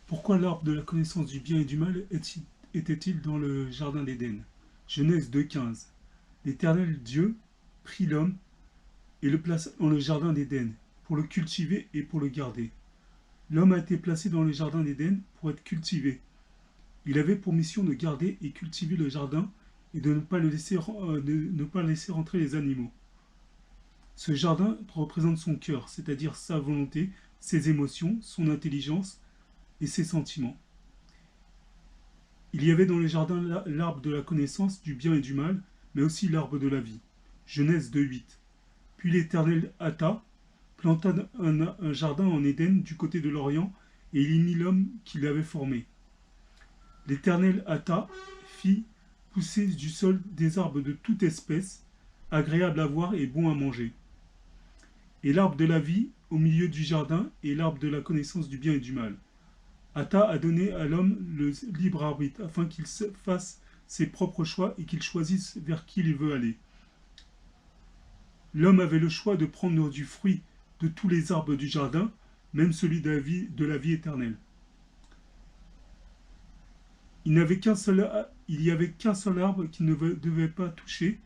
Pourquoi l'arbre de la connaissance du bien et du mal était-il dans le jardin d'Éden? Genèse 2,15. L'Éternel Dieu prit l'homme et le plaça dans le jardin d'Éden, pour le cultiver et pour le garder. L'homme a été placé dans le jardin d'Éden pour être cultivé. Il avait pour mission de garder et cultiver le jardin et de ne pas laisser rentrer les animaux. Ce jardin représente son cœur, c'est-à-dire sa volonté, ses émotions, son intelligence et ses sentiments. Il y avait dans le jardin l'arbre de la connaissance du bien et du mal, mais aussi l'arbre de la vie. Genèse 2,8. Puis l'Éternel planta un jardin en Éden du côté de l'Orient, et il y mit l'homme qu'il avait formé. L'Éternel fit pousser du sol des arbres de toute espèce, agréables à voir et bons à manger. Et l'arbre de la vie au milieu du jardin, et l'arbre de la connaissance du bien et du mal. A donné à l'homme le libre arbitre, afin qu'il fasse ses propres choix et qu'il choisisse vers qui il veut aller. L'homme avait le choix de prendre du fruit de tous les arbres du jardin, même celui de la vie éternelle. Il n'y avait qu'un seul arbre qu'il ne devait pas toucher,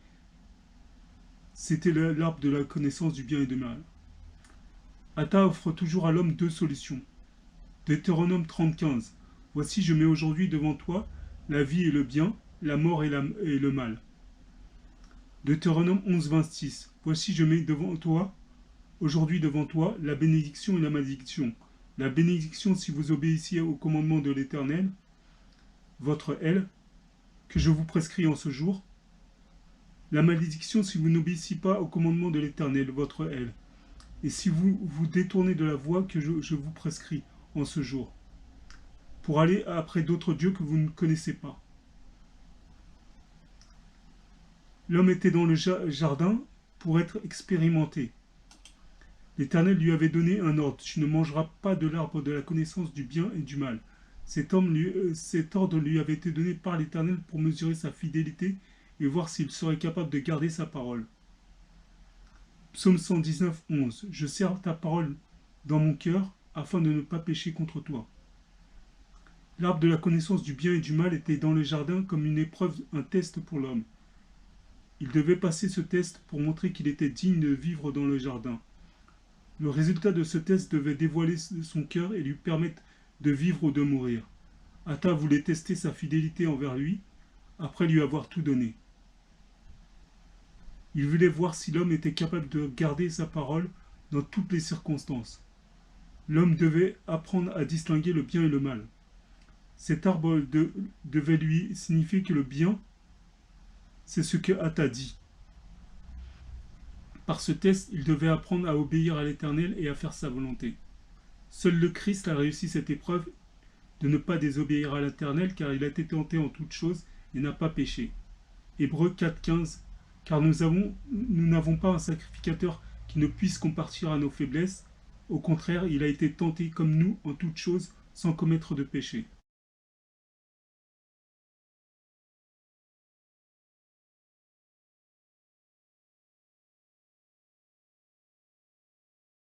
c'était l'arbre de la connaissance du bien et du mal. Ata offre toujours à l'homme deux solutions. Deutéronome 30,15. Voici, je mets aujourd'hui devant toi la vie et le bien, la mort et le mal. Deutéronome 11,26. Voici, je mets aujourd'hui devant toi la bénédiction et la malédiction. La bénédiction si vous obéissiez au commandement de l'Éternel, votre El, que je vous prescris en ce jour. La malédiction si vous n'obéissiez pas au commandement de l'Éternel, votre El. Et si vous vous détournez de la voie que je vous prescris en ce jour, pour aller après d'autres dieux que vous ne connaissez pas. L'homme était dans le jardin pour être expérimenté. L'Éternel lui avait donné un ordre. Tu ne mangeras pas de l'arbre de la connaissance du bien et du mal. Cet ordre lui avait été donné par l'Éternel pour mesurer sa fidélité et voir s'il serait capable de garder sa parole. Psaume 119, 11. Je serre ta parole dans mon cœur afin de ne pas pécher contre toi. L'arbre de la connaissance du bien et du mal était dans le jardin comme une épreuve, un test pour l'homme. Il devait passer ce test pour montrer qu'il était digne de vivre dans le jardin. Le résultat de ce test devait dévoiler son cœur et lui permettre de vivre ou de mourir. Ata voulait tester sa fidélité envers lui, après lui avoir tout donné. Il voulait voir si l'homme était capable de garder sa parole dans toutes les circonstances. L'homme devait apprendre à distinguer le bien et le mal. Cet arbre devait lui signifier que le bien, c'est ce que Ata dit. Par ce test, il devait apprendre à obéir à l'Éternel et à faire sa volonté. Seul le Christ a réussi cette épreuve de ne pas désobéir à l'Éternel, car il a été tenté en toutes choses et n'a pas péché. Hébreux 4,15. Car nous n'avons pas un sacrificateur qui ne puisse compatir à nos faiblesses. Au contraire, il a été tenté comme nous en toutes choses, sans commettre de péché.